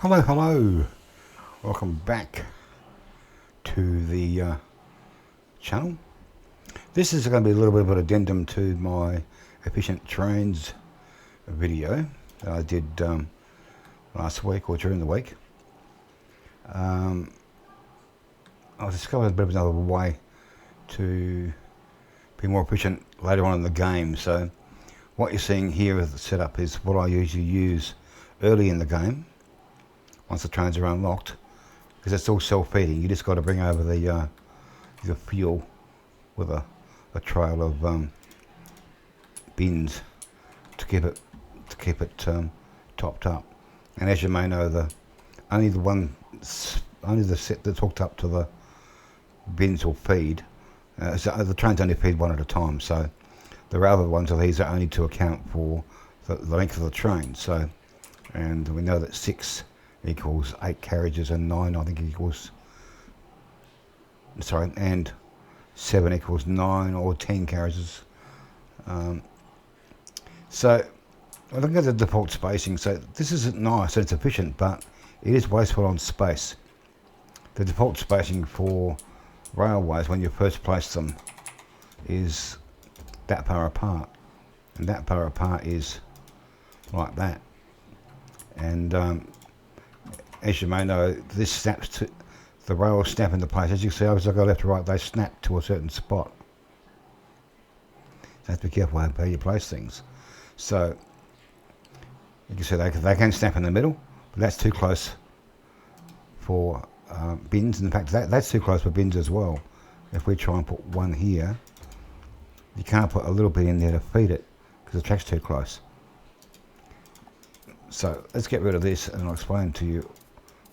Hello, hello. Welcome back to the channel. This is going to be a little bit of an addendum to my efficient trains video that I did last week or during the week. I discovered a bit of another way to be more efficient later on in the game. So what you're seeing here as the setup is what I usually use early in the game once the trains are unlocked, because it's all self-feeding. You just got to bring over the fuel with a trail of bins to keep it topped up. And as you may know, only the set that's hooked up to the bins will feed. So the trains only feed one at a time. So the other ones of these are only to account for the length of the train. So, and we know that 6 equals 8 carriages, and 9 I think equals, sorry, and 7 equals 9 or 10 carriages. So I look at the default spacing. So this isn't nice and it's efficient, but it is wasteful on space. The default spacing for railways when you first place them is that far apart, and that far apart is like that. And as you may know, this snaps to the rails snap into place. As you see, as I go left to right, they snap to a certain spot. So you have to be careful how you place things. So you can see they can snap in the middle, but that's too close for bins. In fact, that's too close for bins as well. If we try and put one here, you can't put a little bit in there to feed it because the track's too close. So let's get rid of this and I'll explain to you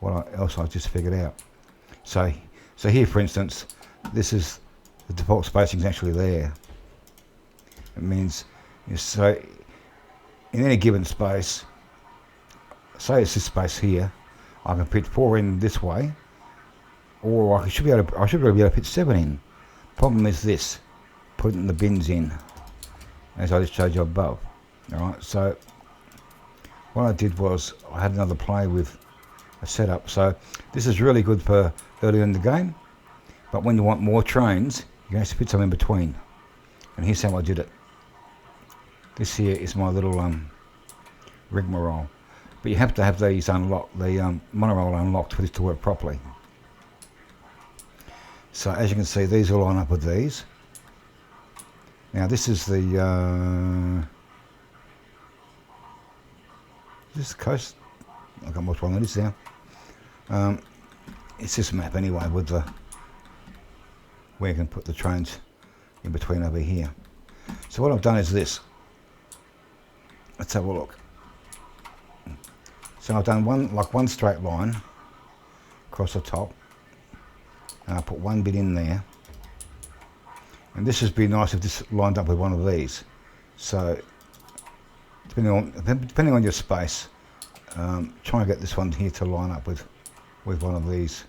what else I just figured out. So here, for instance, this is the default spacing is actually there. It means, so in any given space, say it's this space here, I can fit 4 in this way, or I should be able to fit 7 in. Problem is this: putting the bins in, as I just showed you above. All right, so what I did was I had another play with a setup. So this is really good for early in the game, but when you want more trains, you have to fit some in between. And here's how I did it. This here is my little rigmarole, but you have to have these unlocked, the monorail unlocked for this to work properly. So as you can see, these will line up with these. Now this is the this is the coast. I can't which one it is now. It's this map anyway, with the where you can put the trains in between over here. So what I've done is this. Let's have a look. So I've done one straight line across the top, and I put one bit in there. And this would be nice if this lined up with one of these. So depending on your space, try and get this one here to line up with one of these.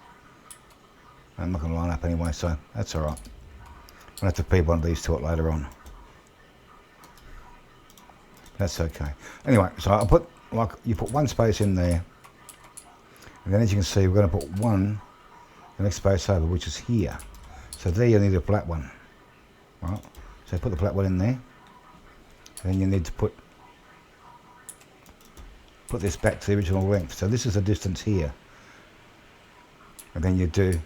I'm not going to line up anyway, so that's all right. I'll have to feed one of these to it later on. That's okay. Anyway, so I put, you put one space in there, and then as you can see, we're going to put the next space over, which is here. So there you need a flat one. Right. So put the flat one in there, and then you need to put this back to the original length. So this is the distance here, and then you do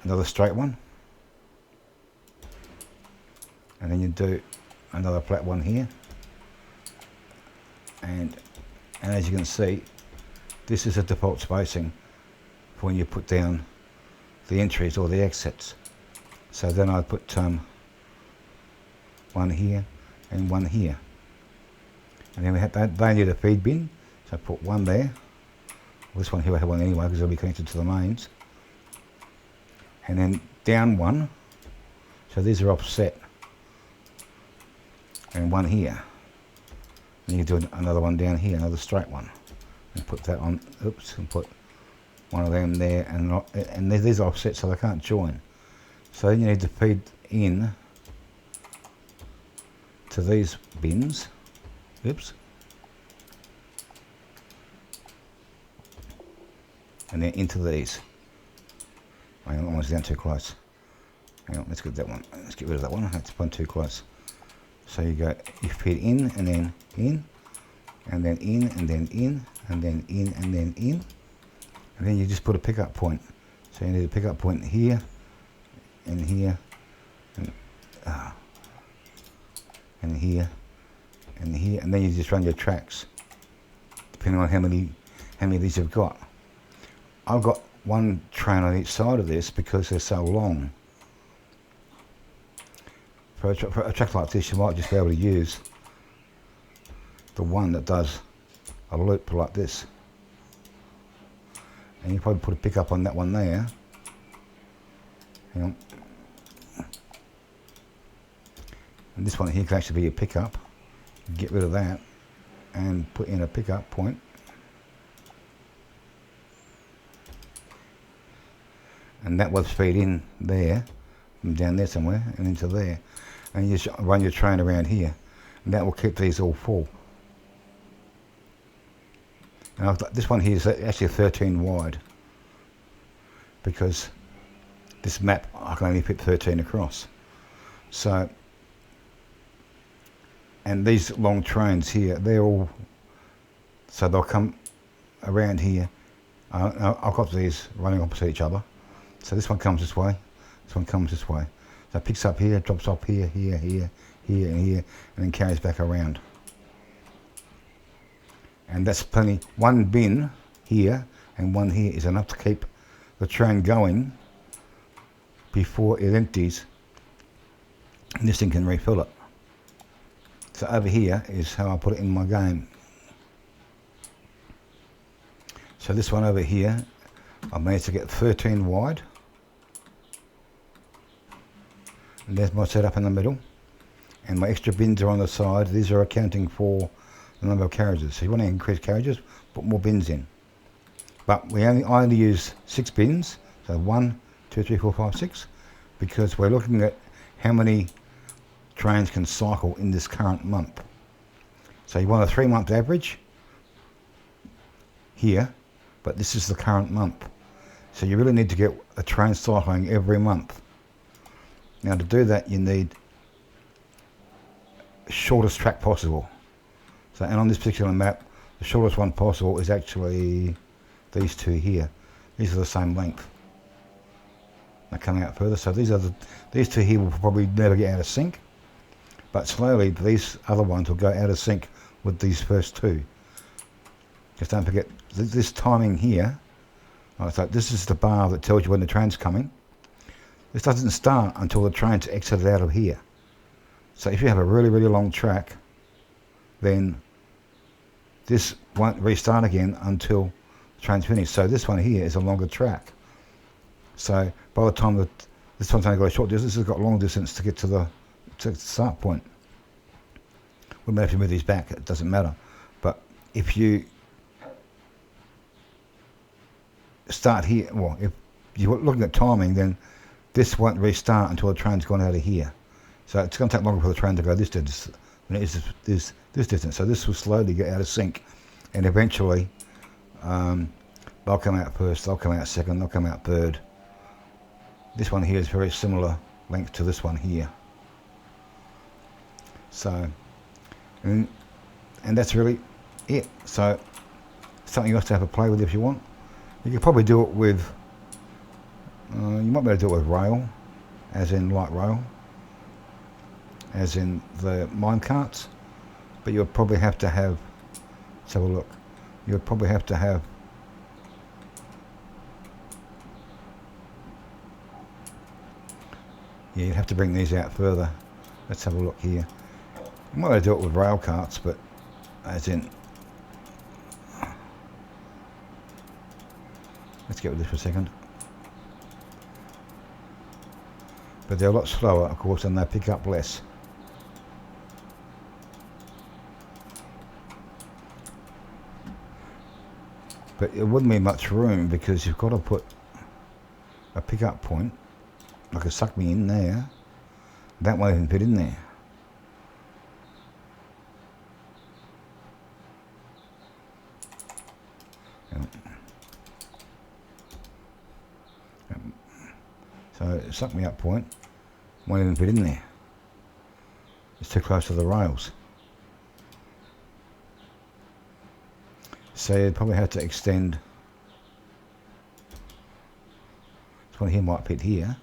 another straight one, and then you do another flat one here, and as you can see, this is a default spacing for when you put down the entries or the exits. So then I put one here and one here. And then we have they need a feed bin, so I put one there. This one here I have one anyway because it'll be connected to the mains. And then down one, so these are offset. And one here. And you do another one down here, another straight one. And put that on, and put one of them there, and these are offset so they can't join. So then you need to feed in to these bins. Oops. and then into these. Hang on, almost down too close. Hang on, let's get that one. Let's get rid of that one. That's one too close. So you go, you feed in and then in, and then in and then in, and then in and then in, and then you just put a pickup point. So you need a pickup point here, and here, and here, and here, and then you just run your tracks, depending on how many of these you've got. I've got one train on each side of this because they're so long. For a track like this, you might just be able to use the one that does a loop like this. And you probably put a pickup on that one there. Hang on. And this one here can actually be a pickup. Get rid of that and put in a pickup point. And that will feed in there, from down there somewhere, and into there. And you just run your train around here, and that will keep these all full. And this one here is actually a 13 wide, because this map I can only fit 13 across. So, and these long trains here, they're all, so they'll come around here. I've got these running opposite each other. So this one comes this way, this one comes this way. So it picks up here, drops off here, here, here, here, and here, and then carries back around. And that's plenty. One bin here and one here is enough to keep the train going before it empties, and this thing can refill it. So over here is how I put it in my game. So this one over here, I managed to get 13 wide. And there's my setup in the middle. And my extra bins are on the side. These are accounting for the number of carriages. So you want to increase carriages, put more bins in. But I only use 6 bins. So 1, 2, 3, 4, 5, 6. Because we're looking at how many trains can cycle in this current month. So you want a 3-month average here. But this is the current month. So you really need to get a train cycling every month. Now to do that you need the shortest track possible. So, and on this particular map, the shortest one possible is actually these two here. These are the same length. They're coming out further. So these two here will probably never get out of sync. But slowly these other ones will go out of sync with these first two. Just don't forget this timing here. Right, so this is the bar that tells you when the train's coming. This doesn't start until the train's exited out of here. So if you have a really, really long track, then this won't restart again until the train's finished. So this one here is a longer track. So by the time that this one's only got a short distance, this has got long distance to get to the start point. We may have to move these back, it doesn't matter. But if you start here, well, if you're looking at timing, then this won't restart until the train's gone out of here. So it's going to take longer for the train to go this distance than it is this distance. So this will slowly get out of sync, and eventually they'll come out first, they'll come out second, they'll come out third. This one here is very similar length to this one here. So, and that's really it. So something else to have a play with if you want. You could probably do it with, you might be able to do it with rail, as in light rail, as in the mine carts, but you'll probably have to have, let's have a look, you'll probably have to have you'd have to bring these out further. Let's have a look here. You might be able to do it with rail carts, but as in, let's get with this for a second. But they're a lot slower, of course, and they pick up less. But it wouldn't be much room because you've got to put a pickup point, like a suck me in there. That won't even fit in there. So it sucked me up point. Won't even fit in there. It's too close to the rails. So you'd probably have to extend. This one here might fit here.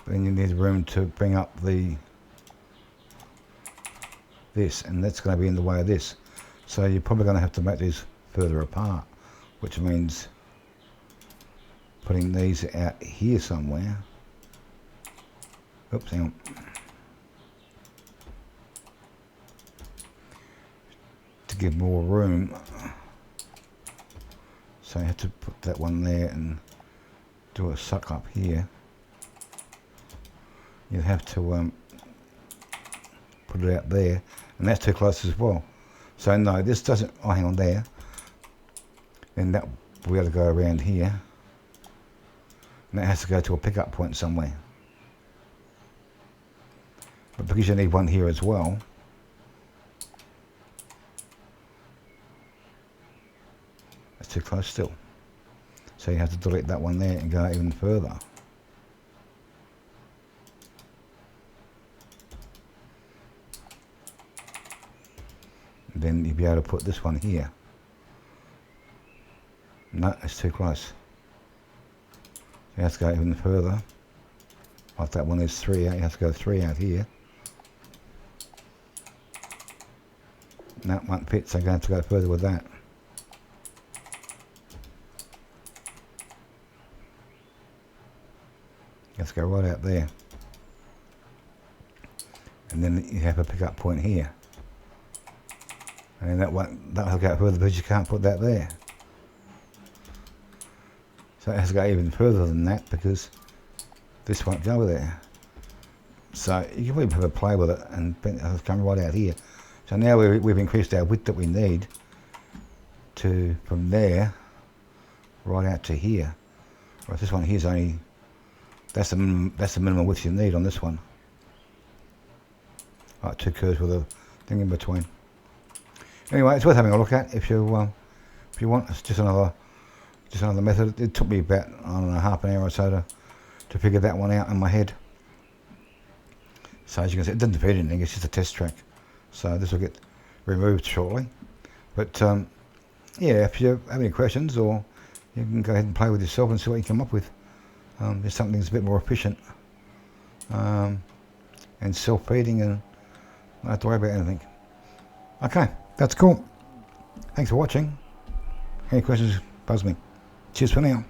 Then you need room to bring up this, and that's going to be in the way of this. So you're probably going to have to make these further apart, which means putting these out here somewhere. Oops, hang on. To give more room. So you have to put that one there and do a suck up here. You have to put it out there, and that's too close as well. So no, this doesn't, oh hang on there. Then that we have to go around here. And that has to go to a pickup point somewhere. But because you need one here as well, that's too close still. So you have to delete that one there and go even further. Then you'll be able to put this one here. No, it's too close. You have to go even further. Like that one is 3 out, you have to go 3 out here. No, it won't fit, so you're going to have to go further with that. You have to go right out there. And then you have a pickup point here. And that'll go out further because you can't put that there. So it has to go even further than that because this won't go there. So you can really have a play with it and it'll come right out here. So now we've increased our width that we need to from there right out to here. Whereas this one here's only, that's the minimum width you need on this one. Like 2 curves with a thing in between. Anyway, it's worth having a look at if you want. It's just another method. It took me about, I don't know, half an hour or so to figure that one out in my head. So as you can see, it doesn't defeat anything, it's just a test track. So this will get removed shortly. But yeah, if you have any questions, or you can go ahead and play with yourself and see what you come up with. There's something that's a bit more efficient and self-feeding, and not have to worry about anything. Okay, that's cool. Thanks for watching. Any questions, buzz me. Cheers for now.